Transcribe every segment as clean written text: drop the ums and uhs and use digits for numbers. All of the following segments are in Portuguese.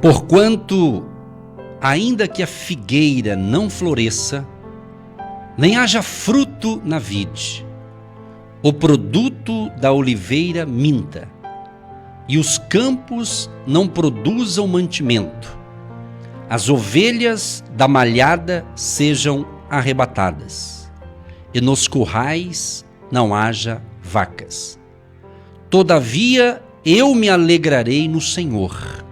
Porquanto, ainda que a figueira não floresça, nem haja fruto na vide, o produto da oliveira minta, e os campos não produzam mantimento, as ovelhas da malhada sejam arrebatadas, e nos currais não haja vacas. Todavia eu me alegrarei no Senhor,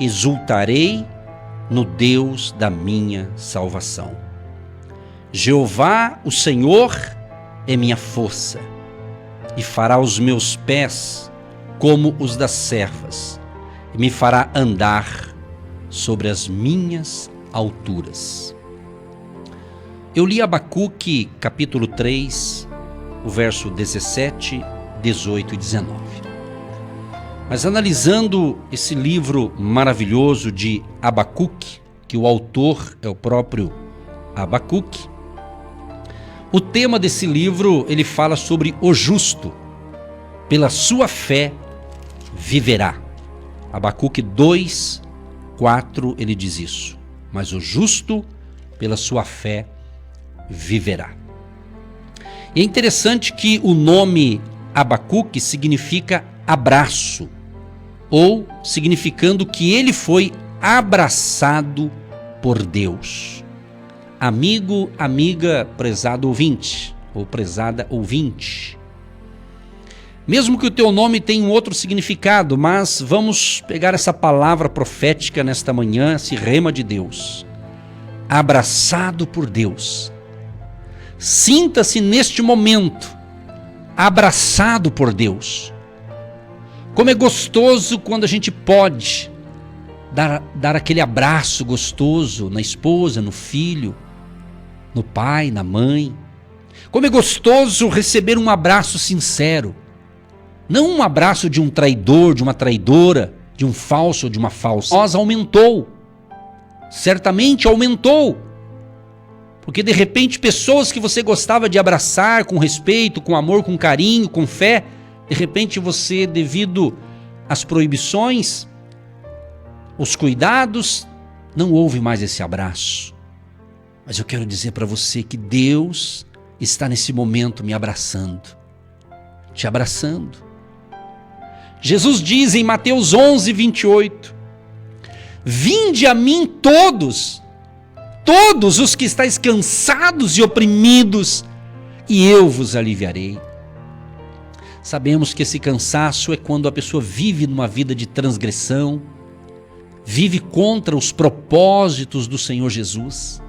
exultarei no Deus da minha salvação. Jeová, o Senhor, é minha força, e fará os meus pés como os das servas, e me fará andar sobre as minhas alturas. Eu li Abacuque, capítulo 3, o verso 17, 18 e 19. Mas analisando esse livro maravilhoso de Abacuque, que o autor é o próprio Abacuque, o tema desse livro, ele fala sobre o justo, pela sua fé viverá. Abacuque 2, 4, ele diz isso. Mas o justo, pela sua fé viverá. E é interessante que o nome Abacuque significa abraço, ou significando que ele foi abraçado por Deus. Amigo, amiga, prezado ouvinte, ou prezada ouvinte. Mesmo que o teu nome tenha um outro significado, mas vamos pegar essa palavra profética nesta manhã, esse rema de Deus. Abraçado por Deus. Sinta-se neste momento abraçado por Deus. Como é gostoso quando a gente pode dar aquele abraço gostoso na esposa, no filho, no pai, na mãe. Como é gostoso receber um abraço sincero. Não um abraço de um traidor, de uma traidora, de um falso ou de uma falsa. Nós aumentou. Certamente aumentou. Porque de repente pessoas que você gostava de abraçar com respeito, com amor, com carinho, com fé, de repente você, devido às proibições, os cuidados, não houve mais esse abraço. Mas eu quero dizer para você que Deus está nesse momento me abraçando, te abraçando. Jesus diz em Mateus 11, 28, vinde a mim todos os que estáis cansados e oprimidos, e eu vos aliviarei. Sabemos que esse cansaço é quando a pessoa vive numa vida de transgressão, vive contra os propósitos do Senhor Jesus.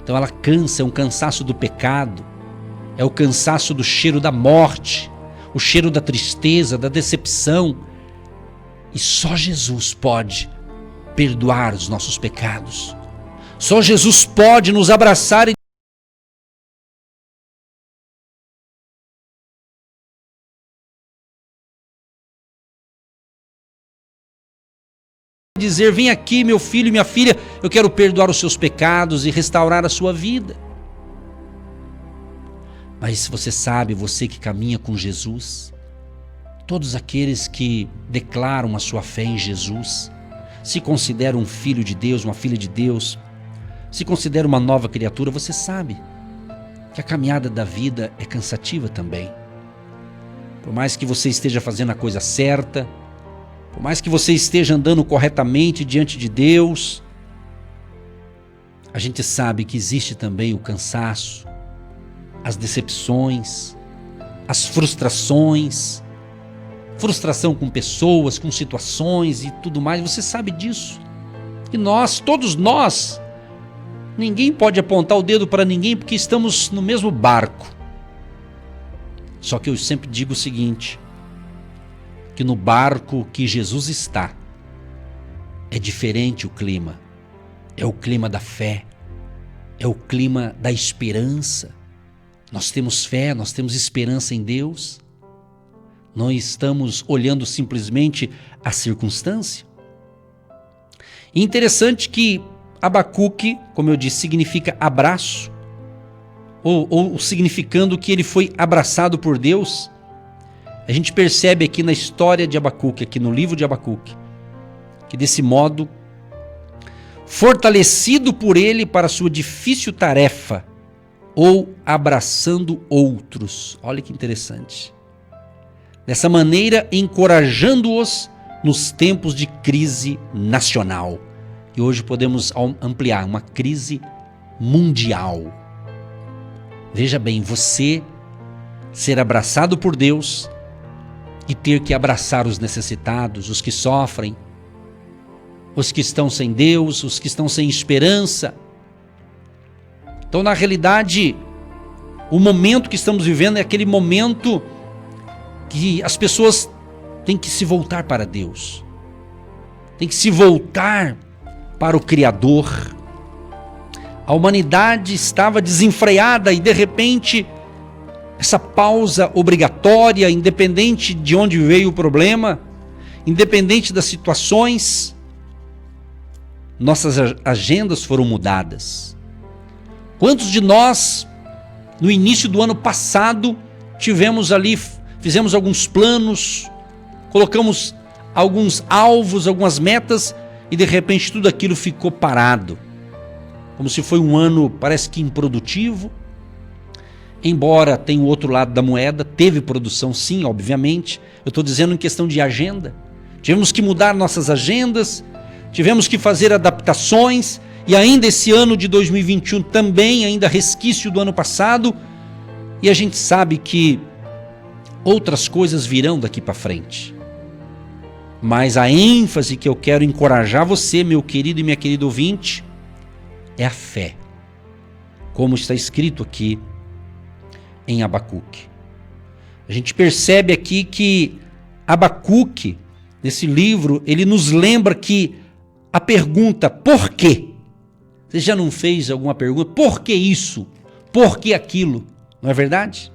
Então ela cansa, é um cansaço do pecado, é o cansaço do cheiro da morte, o cheiro da tristeza, da decepção. E só Jesus pode perdoar os nossos pecados. Só Jesus pode nos abraçar e dizer, vem aqui meu filho e minha filha, eu quero perdoar os seus pecados e restaurar a sua vida. Mas você sabe, você que caminha com Jesus, todos aqueles que declaram a sua fé em Jesus, se consideram um filho de Deus, uma filha de Deus, se considera uma nova criatura, você sabe que a caminhada da vida é cansativa também. Por mais que você esteja fazendo a coisa certa, por mais que você esteja andando corretamente diante de Deus, a gente sabe que existe também o cansaço, as decepções, as frustrações, frustração com pessoas, com situações e tudo mais, você sabe disso. E nós, todos nós, ninguém pode apontar o dedo para ninguém porque estamos no mesmo barco. Só que eu sempre digo o seguinte, que no barco que Jesus está, é diferente o clima. É o clima da fé, é o clima da esperança. Nós temos fé, nós temos esperança em Deus. Não estamos olhando simplesmente a circunstância. E interessante que Abacuque, como eu disse, significa abraço, ou significando que ele foi abraçado por Deus. A gente percebe aqui na história de Abacuque, aqui no livro de Abacuque, que desse modo, fortalecido por ele para sua difícil tarefa, ou abraçando outros. Olha que interessante. Dessa maneira, encorajando-os nos tempos de crise nacional. E hoje podemos ampliar, uma crise mundial. Veja bem, você ser abraçado por Deus e ter que abraçar os necessitados, os que sofrem, os que estão sem Deus, os que estão sem esperança. Então, na realidade, o momento que estamos vivendo é aquele momento que as pessoas têm que se voltar para Deus, têm que se voltar para o Criador. A humanidade estava desenfreada e, de repente, essa pausa obrigatória, independente de onde veio o problema, independente das situações, nossas agendas foram mudadas. Quantos de nós, no início do ano passado, fizemos alguns planos, colocamos alguns alvos, algumas metas, e de repente tudo aquilo ficou parado. Como se foi um ano, parece que improdutivo. Embora tenha o outro lado da moeda, teve produção sim, obviamente. Eu estou dizendo em questão de agenda. Tivemos que mudar nossas agendas, tivemos que fazer adaptações, e ainda esse ano de 2021 também, ainda resquício do ano passado, e a gente sabe que outras coisas virão daqui para frente. Mas a ênfase que eu quero encorajar você, meu querido e minha querida ouvinte, é a fé. Como está escrito aqui em Abacuque. A gente percebe aqui que Abacuque, nesse livro, ele nos lembra que a pergunta, por quê? Você já não fez alguma pergunta? Por que isso? Por que aquilo? Não é verdade?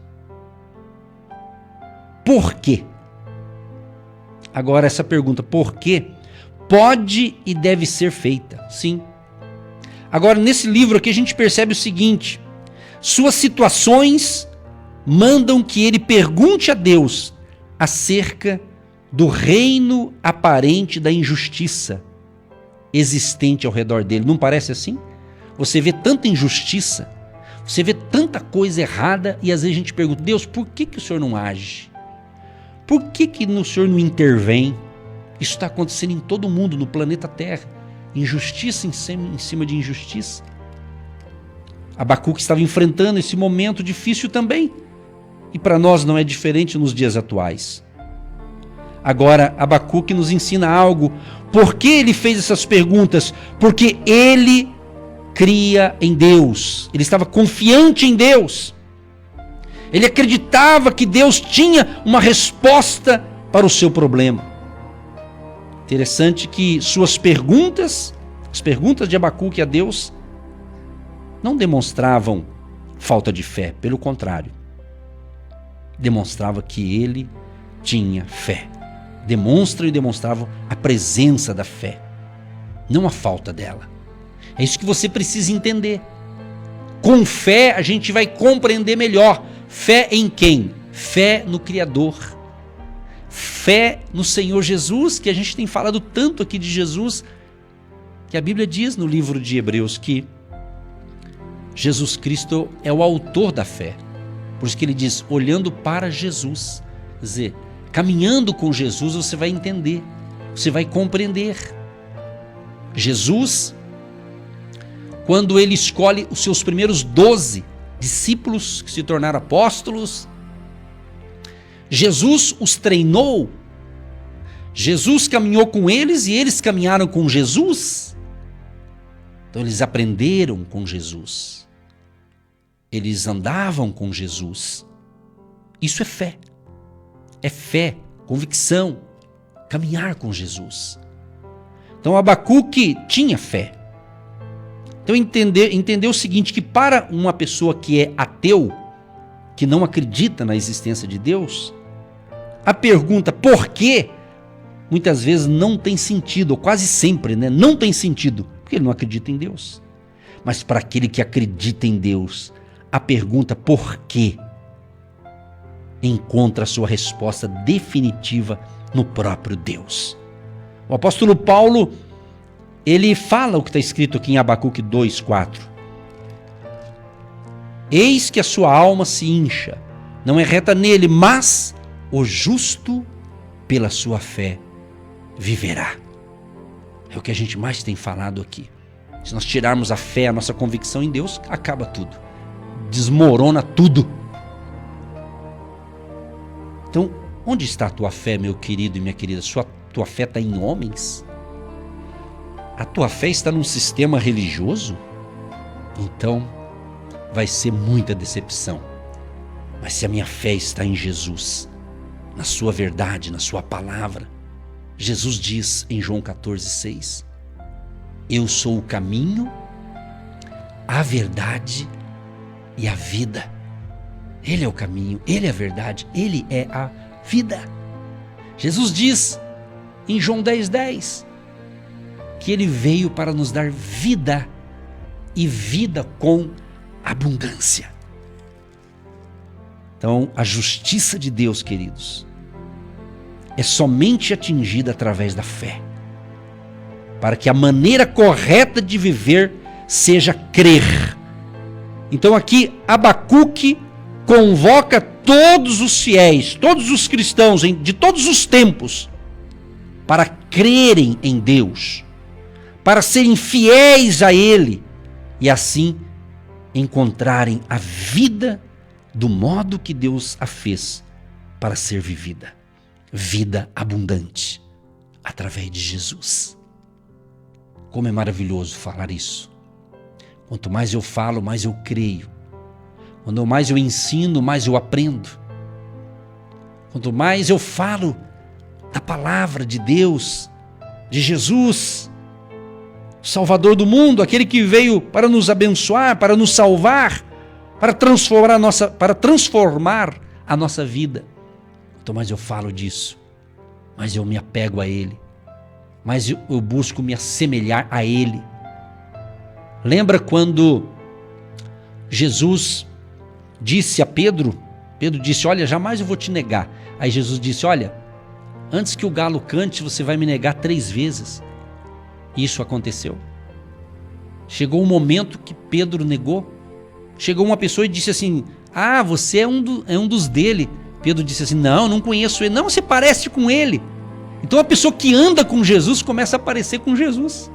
Por quê? Agora essa pergunta, por quê? Pode e deve ser feita, sim. Agora nesse livro aqui a gente percebe o seguinte: suas situações mandam que ele pergunte a Deus acerca do reino aparente da injustiça existente ao redor dele. Não parece assim? Você vê tanta injustiça, você vê tanta coisa errada e às vezes a gente pergunta, Deus, por que o Senhor não age? Por que o Senhor não intervém? Isso está acontecendo em todo mundo, no planeta Terra. Injustiça em cima de injustiça. Abacuque estava enfrentando esse momento difícil também. E para nós não é diferente nos dias atuais. Agora, Abacuque nos ensina algo. Por que ele fez essas perguntas? Porque ele cria em Deus. Ele estava confiante em Deus. Ele acreditava que Deus tinha uma resposta para o seu problema. Interessante que suas perguntas, as perguntas de Abacuque a Deus, não demonstravam falta de fé. Pelo contrário, demonstrava que ele tinha fé. Demonstravam a presença da fé, não a falta dela. É isso que você precisa entender. Com fé a gente vai compreender melhor. Fé em quem? Fé no Criador. Fé no Senhor Jesus, que a gente tem falado tanto aqui de Jesus, que a Bíblia diz no livro de Hebreus que Jesus Cristo é o autor da fé. Por isso que ele diz, olhando para Jesus. Quer dizer, caminhando com Jesus você vai entender, você vai compreender. Jesus, quando ele escolhe os seus primeiros 12 discípulos que se tornaram apóstolos, Jesus os treinou, Jesus caminhou com eles e eles caminharam com Jesus. Então eles aprenderam com Jesus, eles andavam com Jesus. Isso é fé, convicção, caminhar com Jesus. Então Abacuque tinha fé. Então entender o seguinte, que para uma pessoa que é ateu, que não acredita na existência de Deus, a pergunta por quê, muitas vezes não tem sentido, ou quase sempre, né? Não tem sentido, porque ele não acredita em Deus. Mas para aquele que acredita em Deus, a pergunta por quê encontra a sua resposta definitiva no próprio Deus. O apóstolo Paulo, ele fala o que está escrito aqui em Abacuque 2:4. Eis que a sua alma se incha, não é reta nele, mas o justo pela sua fé viverá. É o que a gente mais tem falado aqui. Se nós tirarmos a fé, a nossa convicção em Deus, acaba tudo. Desmorona tudo. Então, onde está a tua fé, meu querido e minha querida? Tua fé está em homens? A tua fé está num sistema religioso? Então, vai ser muita decepção. Mas se a minha fé está em Jesus, na sua verdade, na sua palavra, Jesus diz em João 14:6, eu sou o caminho, a verdade e a vida. Ele é o caminho, Ele é a verdade, Ele é a vida. Jesus diz em João 10:10 que Ele veio para nos dar vida e vida com abundância. Então, a justiça de Deus, queridos, é somente atingida através da fé, para que a maneira correta de viver seja crer. Então aqui Abacuque convoca todos os fiéis, todos os cristãos de todos os tempos, para crerem em Deus, para serem fiéis a Ele e assim encontrarem a vida do modo que Deus a fez para ser vivida. Vida abundante através de Jesus. Como é maravilhoso falar isso. Quanto mais eu falo, mais eu creio. Quanto mais eu ensino, mais eu aprendo. Quanto mais eu falo da palavra de Deus, de Jesus, Salvador do mundo, aquele que veio para nos abençoar, para nos salvar, para transformar a nossa vida. Quanto mais eu falo disso, mais eu me apego a Ele, mais eu busco me assemelhar a Ele. Lembra quando Jesus disse a Pedro, Pedro disse, olha, jamais eu vou te negar. Aí Jesus disse, olha, antes que o galo cante, você vai me negar 3 vezes. Isso aconteceu. Chegou um momento que Pedro negou. Chegou uma pessoa e disse assim, você é um dos dele. Pedro disse assim, não conheço ele. Não, você parece com ele. Então a pessoa que anda com Jesus começa a parecer com Jesus.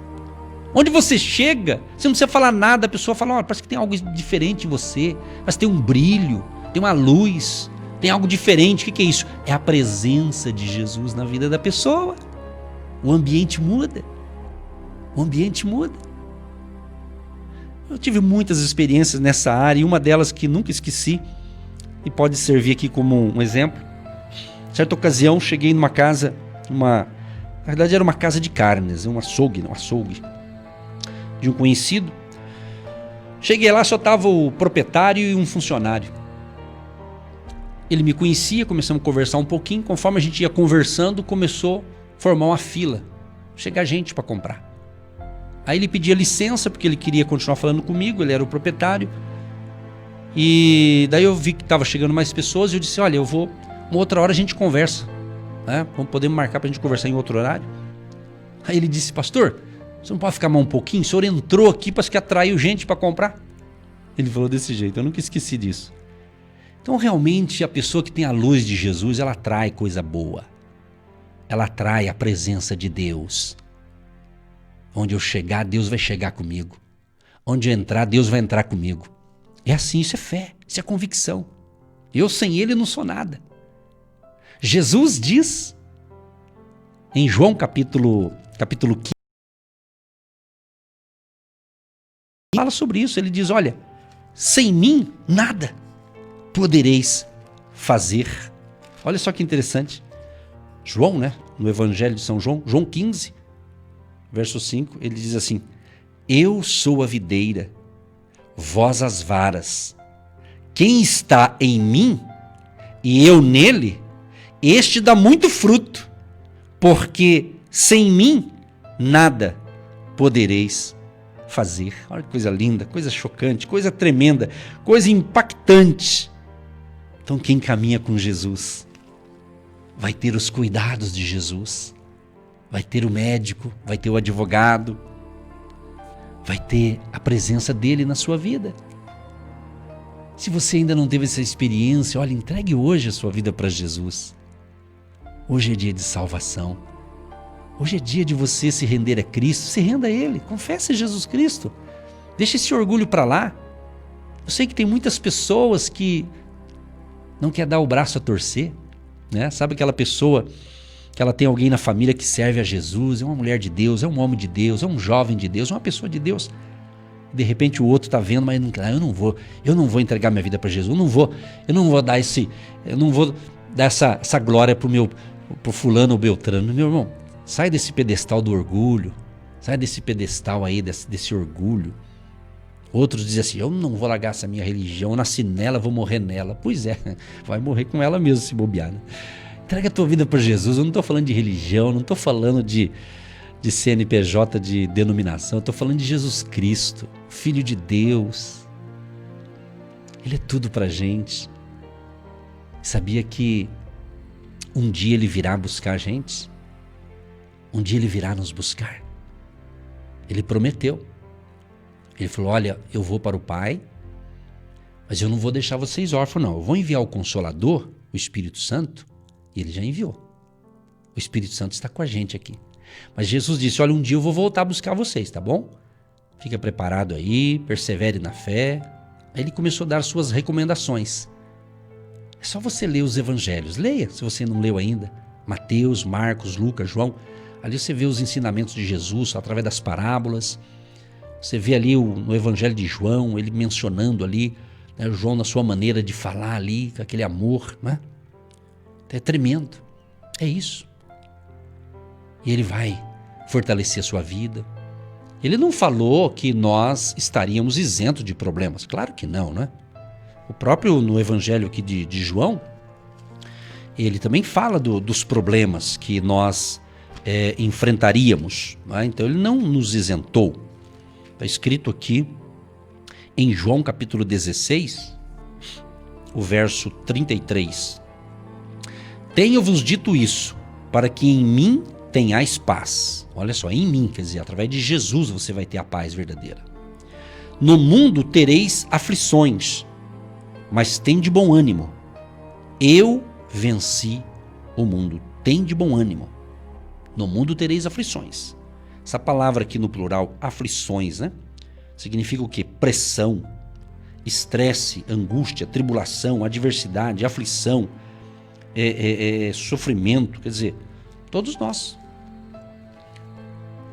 Onde você chega, você não precisa falar nada, a pessoa fala, parece que tem algo diferente em você, mas tem um brilho, tem uma luz, tem algo diferente. O que é isso? É a presença de Jesus na vida da pessoa. O ambiente muda. O ambiente muda. Eu tive muitas experiências nessa área e uma delas que nunca esqueci e pode servir aqui como um exemplo. Certa ocasião, cheguei numa casa, na verdade era uma casa de carnes, um açougue de um conhecido. Cheguei lá, só estava o proprietário e um funcionário. Ele me conhecia, começamos a conversar um pouquinho. Conforme a gente ia conversando, começou a formar uma fila, chegar gente para comprar. Aí ele pedia licença porque ele queria continuar falando comigo, ele era o proprietário. E daí eu vi que estava chegando mais pessoas e eu disse, olha, uma outra hora a gente conversa, né? Podemos marcar para a gente conversar em outro horário. Aí ele disse, pastor, você não pode ficar mais um pouquinho? O senhor entrou aqui, parece que atraiu gente para comprar. Ele falou desse jeito, eu nunca esqueci disso. Então realmente a pessoa que tem a luz de Jesus, ela atrai coisa boa. Ela atrai a presença de Deus. Onde eu chegar, Deus vai chegar comigo. Onde eu entrar, Deus vai entrar comigo. É assim, isso é fé, isso é convicção. Eu sem Ele não sou nada. Jesus diz em João capítulo 15, fala sobre isso. Ele diz, olha, sem mim nada podereis fazer. Olha só que interessante. João, né? No Evangelho de São João, João 15, verso 5, ele diz assim, eu sou a videira, vós as varas. Quem está em mim e eu nele, este dá muito fruto, porque sem mim nada podereis fazer. Olha que coisa linda, coisa chocante, coisa tremenda, coisa impactante. Então quem caminha com Jesus vai ter os cuidados de Jesus, vai ter o médico, vai ter o advogado, vai ter a presença dele na sua vida. Se você ainda não teve essa experiência, olha, entregue hoje a sua vida para Jesus. Hoje é dia de salvação. Hoje é dia de você se render a Cristo. Se renda a Ele, confesse Jesus Cristo. Deixe esse orgulho para lá. Eu sei que tem muitas pessoas que não quer dar o braço a torcer, né? Sabe aquela pessoa que ela tem alguém na família que serve a Jesus, é uma mulher de Deus, é um homem de Deus, é um jovem de Deus, é uma pessoa de Deus. De repente o outro está vendo, mas eu não vou entregar minha vida para Jesus, eu não vou dar essa glória pro fulano ou Beltrano. Meu irmão, sai desse pedestal do orgulho, sai desse pedestal aí, desse orgulho. Outros dizem assim, eu não vou largar essa minha religião, eu nasci nela, vou morrer nela. Pois é, vai morrer com ela mesmo se bobear, né? Entrega a tua vida para Jesus. Eu não estou falando de religião, não estou falando de CNPJ, de denominação. Eu estou falando de Jesus Cristo, Filho de Deus. Ele é tudo para a gente. Sabia que um dia Ele virá buscar a gente? Um dia Ele virá nos buscar. Ele prometeu. Ele falou, olha, eu vou para o Pai, mas eu não vou deixar vocês órfãos, não. Eu vou enviar o Consolador, o Espírito Santo, e Ele já enviou. O Espírito Santo está com a gente aqui. Mas Jesus disse, olha, um dia eu vou voltar a buscar vocês, tá bom? Fica preparado aí, persevere na fé. Aí Ele começou a dar suas recomendações. É só você ler os evangelhos. Leia, se você não leu ainda. Mateus, Marcos, Lucas, João. Ali você vê os ensinamentos de Jesus através das parábolas. Você vê ali no evangelho de João, ele mencionando ali, né, João na sua maneira de falar ali, com aquele amor, né? É tremendo. É isso. E ele vai fortalecer a sua vida. Ele não falou que nós estaríamos isentos de problemas. Claro que não, né? O próprio no evangelho aqui de João, ele também fala dos problemas que nós enfrentaríamos, né? Então ele não nos isentou. Está escrito aqui em João capítulo 16, o verso 33. Tenho-vos dito isso, para que em mim tenhais paz. Olha só, em mim, quer dizer, através de Jesus você vai ter a paz verdadeira. No mundo tereis aflições, mas tende bom ânimo. Eu venci o mundo. Tende bom ânimo. No mundo tereis aflições. Essa palavra aqui no plural, aflições, né? Significa o quê? Pressão, estresse, angústia, tribulação, adversidade, aflição, sofrimento. Quer dizer, todos nós.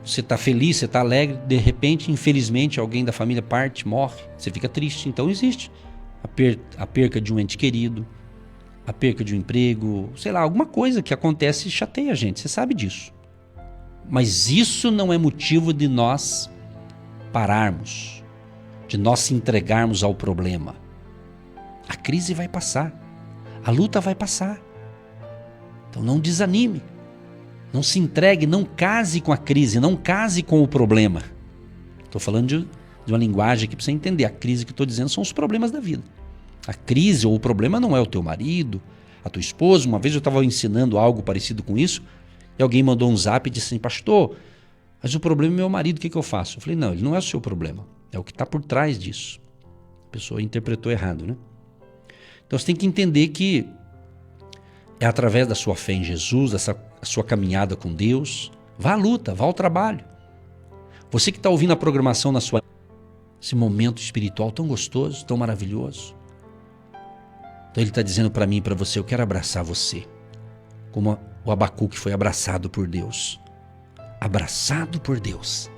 Você está feliz, você está alegre, de repente, infelizmente, alguém da família parte, morre, você fica triste. Então existe a perca de um ente querido, a perca de um emprego, sei lá, alguma coisa que acontece e chateia a gente, você sabe disso. Mas isso não é motivo de nós pararmos, de nós se entregarmos ao problema. A crise vai passar, a luta vai passar. Então não desanime, não se entregue, não case com a crise, não case com o problema. Estou falando de uma linguagem aqui para você entender. A crise que estou dizendo são os problemas da vida. A crise ou o problema não é o teu marido, a tua esposa. Uma vez eu estava ensinando algo parecido com isso, e alguém mandou um zap e disse assim, pastor, mas o problema é meu marido, o que eu faço? Eu falei, não, ele não é o seu problema, é o que está por trás disso. A pessoa interpretou errado, né? Então você tem que entender que é através da sua fé em Jesus, a sua caminhada com Deus. Vá à luta, vá ao trabalho. Você que está ouvindo a programação na sua... Esse momento espiritual tão gostoso, tão maravilhoso. Então ele está dizendo para mim e para você, eu quero abraçar você. Como o Abacuque foi abraçado por Deus. Abraçado por Deus.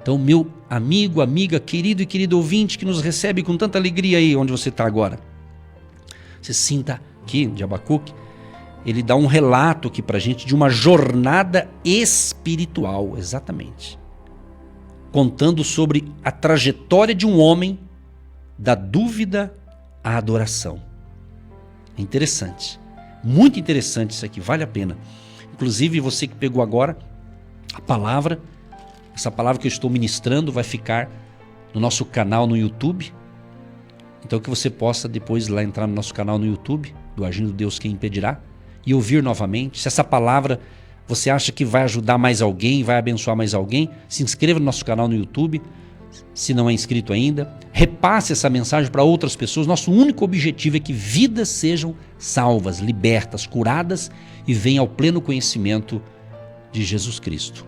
Então, meu amigo, amiga, querido e querido ouvinte que nos recebe com tanta alegria aí onde você está agora. Você sinta aqui, de Abacuque, ele dá um relato aqui para a gente de uma jornada espiritual, exatamente. Contando sobre a trajetória de um homem da dúvida à adoração. É interessante. Muito interessante isso aqui, vale a pena. Inclusive você que pegou agora a palavra, essa palavra que eu estou ministrando vai ficar no nosso canal no YouTube. Então que você possa depois lá entrar no nosso canal no YouTube, do Agindo Deus Quem Impedirá, e ouvir novamente. Se essa palavra Você acha que vai ajudar mais alguém, vai abençoar mais alguém? Se inscreva no nosso canal no YouTube, se não é inscrito ainda. Repasse essa mensagem para outras pessoas. Nosso único objetivo é que vidas sejam salvas, libertas, curadas e venham ao pleno conhecimento de Jesus Cristo,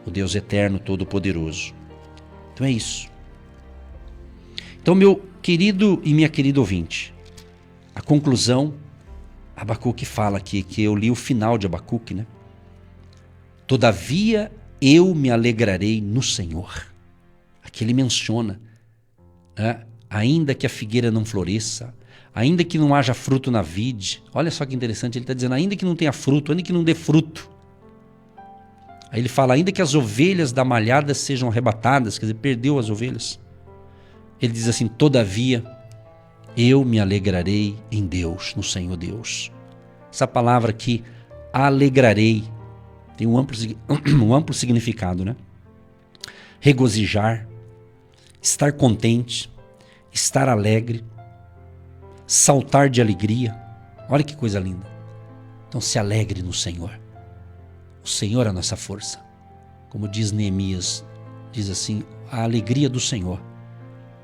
o Deus eterno, todo-poderoso. Então é isso. Então, meu querido e minha querida ouvinte, a conclusão, Abacuque fala aqui, que eu li o final de Abacuque, né? Todavia eu me alegrarei no Senhor. Aqui ele menciona, né? Ainda que a figueira não floresça, ainda que não haja fruto na vide. Olha só que interessante, ele está dizendo, ainda que não tenha fruto, ainda que não dê fruto. Aí ele fala, ainda que as ovelhas da malhada sejam arrebatadas, quer dizer, perdeu as ovelhas. Ele diz assim, todavia eu me alegrarei em Deus, no Senhor Deus. Essa palavra aqui, alegrarei, tem um amplo significado, né? Regozijar, estar contente, estar alegre, saltar de alegria. Olha que coisa linda. Então se alegre no Senhor. O Senhor é a nossa força. Como diz Neemias, diz assim, a alegria do Senhor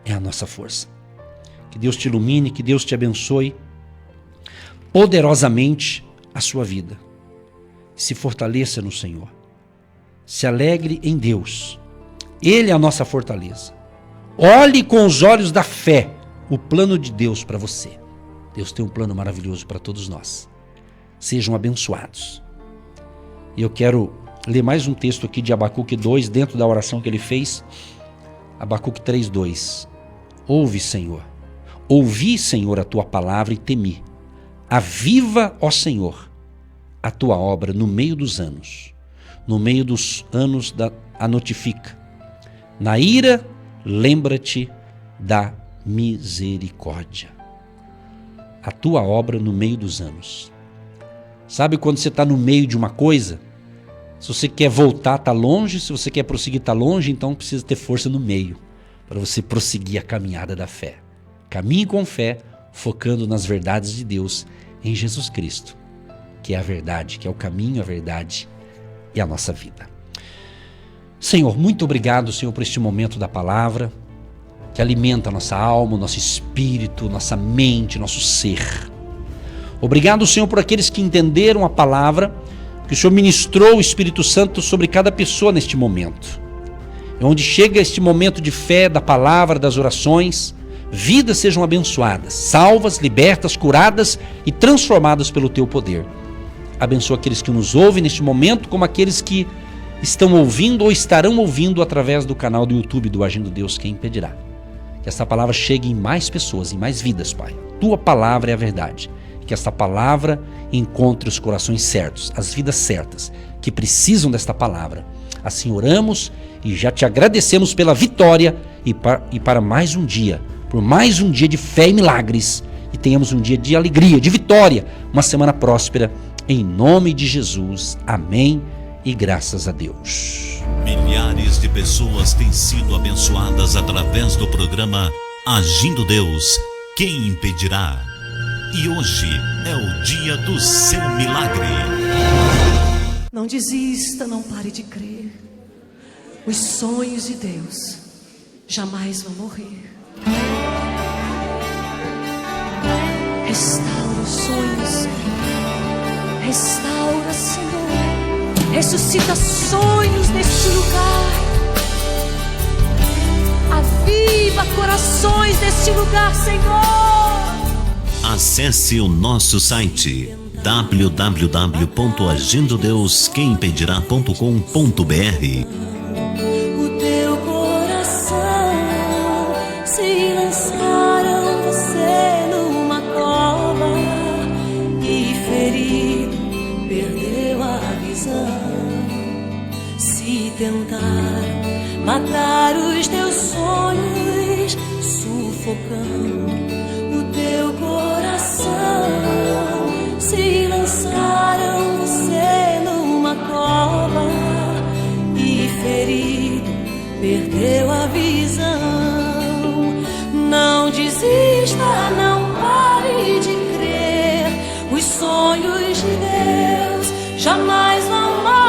é a nossa força. Que Deus te ilumine, que Deus te abençoe poderosamente a sua vida. Se fortaleça no Senhor. Se alegre em Deus. Ele é a nossa fortaleza. Olhe com os olhos da fé o plano de Deus para você. Deus tem um plano maravilhoso para todos nós. Sejam abençoados. E eu quero ler mais um texto aqui de Abacuque 2, dentro da oração que ele fez. Abacuque 3:2. Ouve, Senhor. Ouvi, Senhor, a tua palavra e temi. Aviva, ó Senhor, a tua obra no meio dos anos. No meio dos anos a notifica. Na ira, lembra-te da misericórdia. A tua obra no meio dos anos. Sabe quando você está no meio de uma coisa? Se você quer voltar, está longe. Se você quer prosseguir, está longe. Então precisa ter força no meio para você prosseguir a caminhada da fé. Caminhe com fé, focando nas verdades de Deus em Jesus Cristo, que é a verdade, que é o caminho, a verdade e a nossa vida. Senhor, muito obrigado, Senhor, por este momento da palavra, que alimenta a nossa alma, o nosso espírito, nossa mente, nosso ser. Obrigado, Senhor, por aqueles que entenderam a palavra, que o Senhor ministrou o Espírito Santo sobre cada pessoa neste momento. Onde chega este momento de fé, da palavra, das orações, vidas sejam abençoadas, salvas, libertas, curadas e transformadas pelo Teu poder. Abençoa aqueles que nos ouvem neste momento, como aqueles que estão ouvindo ou estarão ouvindo através do canal do YouTube do Agindo Deus, quem impedirá. Que essa palavra chegue em mais pessoas, em mais vidas, Pai. Tua palavra é a verdade. Que esta palavra encontre os corações certos, as vidas certas, que precisam desta palavra. Assim oramos e já te agradecemos pela vitória e para mais um dia, por mais um dia de fé e milagres, e tenhamos um dia de alegria, de vitória, uma semana próspera, em nome de Jesus. Amém e graças a Deus. Milhares de pessoas têm sido abençoadas através do programa Agindo Deus, quem impedirá? E hoje é o dia do seu milagre. Não desista, não pare de crer. Os sonhos de Deus jamais vão morrer. Restaura os sonhos, restaura, Senhor. Ressuscita sonhos neste lugar. Aviva corações neste lugar, Senhor. Acesse o nosso site www.agindodeusquemimpedirá.com.br. O teu coração, se lançaram você numa cova e ferido, perdeu a visão. Se tentaram matar os teus sonhos, sufocando o teu coração, se lançaram você numa cova e ferido, perdeu a visão. Não desista, não pare de crer. Os sonhos de Deus jamais vão morrer.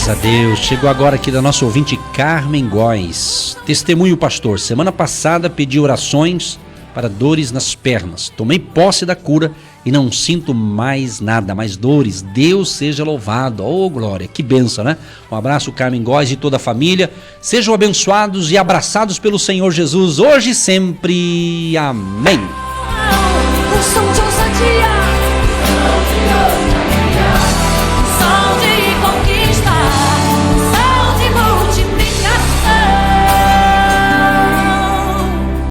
Graças a Deus. Chegou agora aqui da nossa ouvinte Carmen Góes. Testemunho, pastor. Semana passada pedi orações para dores nas pernas. Tomei posse da cura e não sinto mais nada, mais dores. Deus seja louvado. Oh, glória. Que bênção, né? Um abraço, Carmen Góes e toda a família. Sejam abençoados e abraçados pelo Senhor Jesus, hoje e sempre. Amém.